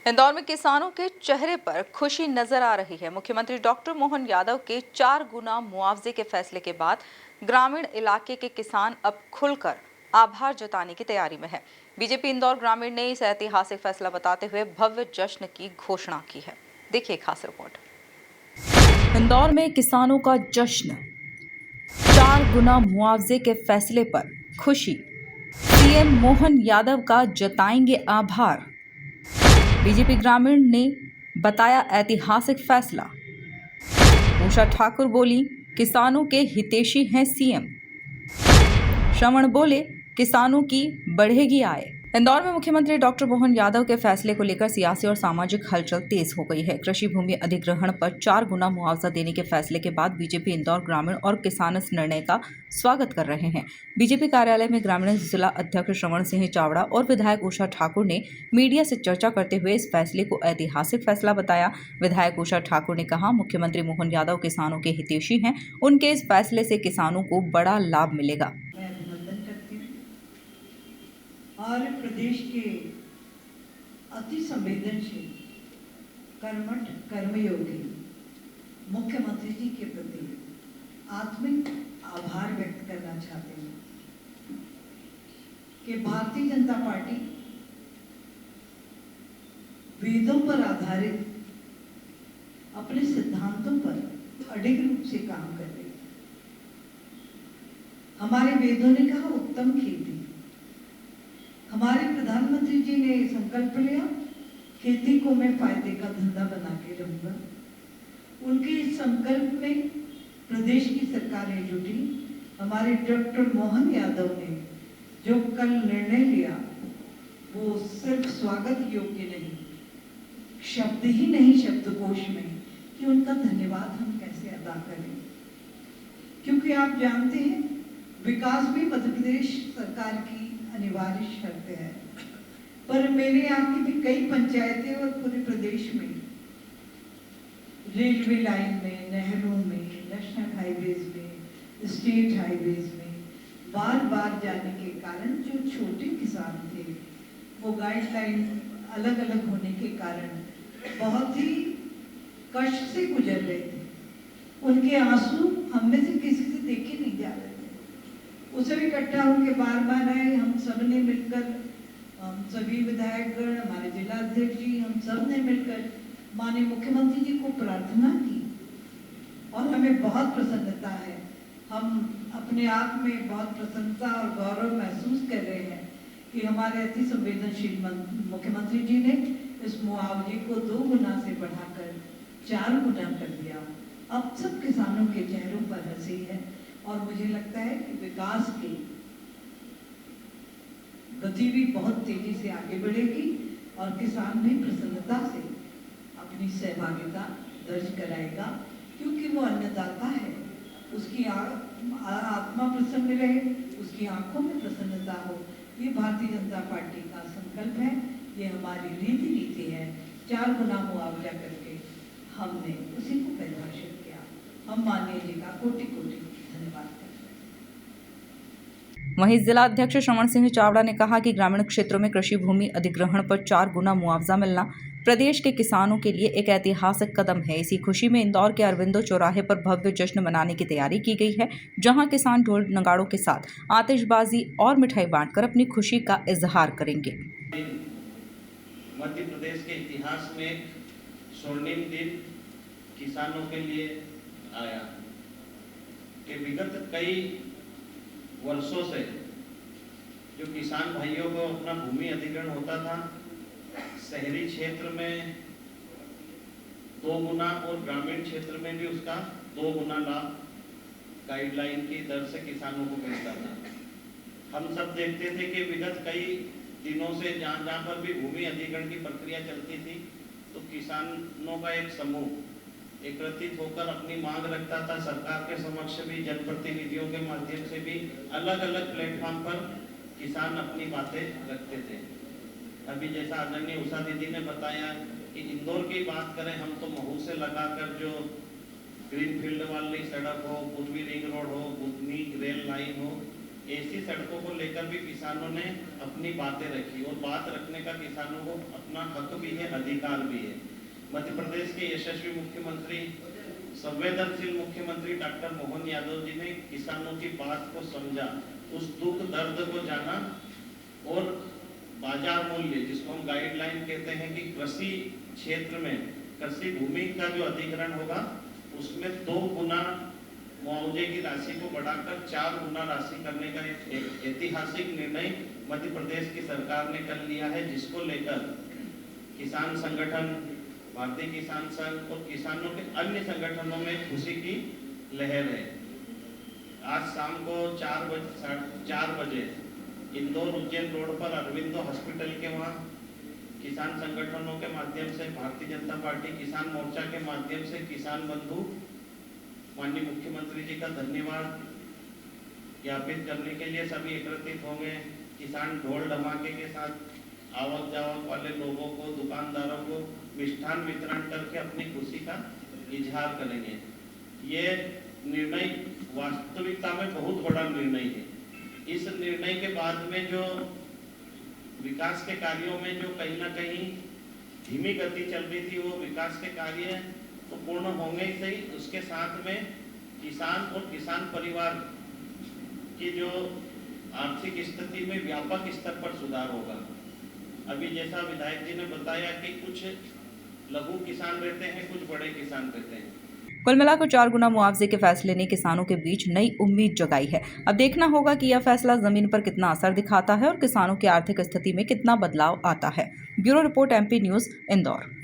इंदौर में किसानों के चेहरे पर खुशी नजर आ रही है। मुख्यमंत्री डॉक्टर मोहन यादव के 4 गुना मुआवजे के फैसले के बाद ग्रामीण इलाके के किसान अब खुलकर आभार जताने की तैयारी में है। बीजेपी इंदौर ग्रामीण ने इस ऐतिहासिक फैसला बताते हुए भव्य जश्न की घोषणा की है। देखिए खास रिपोर्ट। इंदौर में किसानों का जश्न, 4 गुना मुआवजे के फैसले पर खुशी, सीएम मोहन यादव का जताएंगे आभार। बीजेपी ग्रामीण ने बताया ऐतिहासिक फैसला। उषा ठाकुर बोली, किसानों के हितैषी हैं सीएम। श्रवण बोले, किसानों की बढ़ेगी आय। इंदौर में मुख्यमंत्री डॉक्टर मोहन यादव के फैसले को लेकर सियासी और सामाजिक हलचल तेज हो गई है। कृषि भूमि अधिग्रहण पर 4 गुना मुआवजा देने के फैसले के बाद बीजेपी इंदौर ग्रामीण और किसान इस निर्णय का स्वागत कर रहे हैं। बीजेपी कार्यालय में ग्रामीण जिला अध्यक्ष श्रवण सिंह चावड़ा और विधायक उषा ठाकुर ने मीडिया से चर्चा करते हुए इस फैसले को ऐतिहासिक फैसला बताया। विधायक उषा ठाकुर ने कहा, मुख्यमंत्री मोहन यादव किसानों के हितैषी हैं, उनके इस फैसले से किसानों को बड़ा लाभ मिलेगा। और प्रदेश के अति संवेदनशील कर्मठ कर्मयोगी मुख्यमंत्री जी के प्रति आत्मिक आभार व्यक्त करना चाहते हैं कि भारतीय जनता पार्टी वेदों पर आधारित अपने सिद्धांतों पर अडिग रूप से काम कर रही है। हमारे वेदों ने कहा उत्तम खेती, हमारे प्रधानमंत्री जी ने संकल्प लिया, खेती को मैं फायदे का धंधा बना के रहूंगा। उनके इस संकल्प में प्रदेश की सरकारें जुटी। हमारे डॉक्टर मोहन यादव ने जो कल निर्णय लिया वो सिर्फ स्वागत योग्य नहीं, शब्द ही नहीं शब्दकोश में कि उनका धन्यवाद हम कैसे अदा करें, क्योंकि आप जानते हैं विकास भी मध्य प्रदेश सरकार की अनिवार्य शर्त है। पर मेरे यहाँ की भी कई पंचायतें और पूरे प्रदेश में रेलवे लाइन में, नहरों में, नेशनल हाईवेज में, स्टेट हाईवेज में बार बार जाने के कारण जो छोटे किसान थे वो गाइडलाइन अलग अलग होने के कारण बहुत ही कष्ट से गुजर रहे थे। उनके आंसू हम में से किसी से देखे नहीं जा रहे थे। उसे भी इकट्ठा होकर बार बार आए। हम सब ने मिलकर, हम सभी विधायकगण, हमारे जिला अध्यक्ष जी, हम सब ने मिलकर माननीय मुख्यमंत्री जी को प्रार्थना की और हमें बहुत प्रसन्नता है। हम अपने आप में बहुत प्रसन्नता और गौरव महसूस कर रहे हैं कि हमारे अति संवेदनशील मुख्यमंत्री जी ने इस मुआवजे को 2 गुना से बढ़ाकर 4 गुना कर दिया। अब सब किसानों के चेहरों पर हंसी है और मुझे लगता है कि विकास की गति भी बहुत तेजी से आगे बढ़ेगी और किसान भी प्रसन्नता से अपनी सहभागिता दर्ज कराएगा, क्योंकि वो अन्नदाता है। उसकी आत्मा प्रसन्न रहे, उसकी आंखों में प्रसन्नता हो, ये भारतीय जनता पार्टी का संकल्प है, ये हमारी रीति नीति है। 4 गुना मुआवजा करके हमने उसी को परिभाषित किया। हम माननीय जी का कोटि कोटि धन्यवाद करते हैं। वहीं जिला अध्यक्ष श्रवण सिंह चावड़ा ने कहा कि ग्रामीण क्षेत्रों में कृषि भूमि अधिग्रहण पर 4 गुना मुआवजा मिलना प्रदेश के किसानों के लिए एक ऐतिहासिक कदम है। इसी खुशी में इंदौर के अरविंदो चौराहे पर भव्य जश्न मनाने की तैयारी की गई है, जहां किसान ढोल नगाड़ों के साथ आतिशबाजी और मिठाई बांटकर अपनी खुशी का इजहार करेंगे। मध्य प्रदेश के इतिहास में स्वर्णिम दिन किसानों के लिए आया कि विगत कई वर्षों से जो किसान भाइयों को अपना भूमि अधिग्रहण होता था, शहरी क्षेत्र में 2 गुना और ग्रामीण क्षेत्र में भी उसका 2 गुना लाभ गाइडलाइन की दर से किसानों को मिलता था। हम सब देखते थे कि विगत कई दिनों से जहाँ पर भी भूमि अधिग्रहण की प्रक्रिया चलती थी तो किसानों का एक समूह एकत्रित होकर अपनी मांग रखता था। सरकार के समक्ष भी, जनप्रतिनिधियों के माध्यम से भी अलग अलग प्लेटफॉर्म पर किसान अपनी बातें रखते थे। अभी जैसा आदरणीय उषा दीदी ने बताया कि इंदौर की बात करें हम तो महू से लगाकर जो ग्रीन फील्ड वाली सड़क हो, पूर्वी रिंग रोड हो, बुधनी रेल लाइन हो, ऐसी सड़कों को लेकर भी किसानों ने अपनी बातें रखी और बात रखने का किसानों को अपना हक भी है, अधिकार भी है। मध्य प्रदेश के यशस्वी मुख्यमंत्री, संवेदनशील मुख्यमंत्री डॉक्टर मोहन यादव जी ने किसानों की बात को समझा, उस दुख दर्द को जाना और बाजार मूल्य, जिसको हम गाइडलाइन कहते हैं कि कृषि क्षेत्र में कृषि भूमि का जो अधिग्रहण होगा उसमें 2 गुना मुआवजे की राशि को बढ़ाकर 4 गुना राशि करने का एक ऐतिहासिक निर्णय मध्य प्रदेश की सरकार ने कर लिया है, जिसको लेकर किसान संगठन, भारतीय किसान संघ और किसानों के अन्य संगठनों में खुशी की लहर है। आज शाम को 4 बजे इंदौर उज्जैन रोड पर अरविंदो हॉस्पिटल के वहाँ किसान संगठनों के माध्यम से, भारतीय जनता पार्टी किसान मोर्चा के माध्यम से किसान बंधु माननीय मुख्यमंत्री जी का धन्यवाद ज्ञापित करने के लिए सभी एकत्रित होंगे। किसान ढोल धमाके के साथ आवक जावक वाले लोगों को, दुकानदारों को मिष्ठान वितरण करके अपनी खुशी का इजहार करेंगे। ये निर्णय वास्तविकता में बहुत बड़ा निर्णय है। इस निर्णय के बाद में जो विकास के कार्यों में जो कहीं ना कहीं धीमी गति चल रही थी, वो विकास के कार्य तो पूर्ण होंगे ही सही, उसके साथ में किसान और किसान परिवार की जो आर्थिक स्थिति में व्यापक स्तर पर सुधार होगा। अभी जैसा विधायक जी ने बताया कि कुछ लघु किसान रहते हैं, कुछ बड़े किसान रहते हैं। कुल मिलाकर 4 गुना मुआवजे के फैसले ने किसानों के बीच नई उम्मीद जगाई है। अब देखना होगा कि यह फैसला जमीन पर कितना असर दिखाता है और किसानों की आर्थिक स्थिति में कितना बदलाव आता है। Bureau report, MP news, Indore.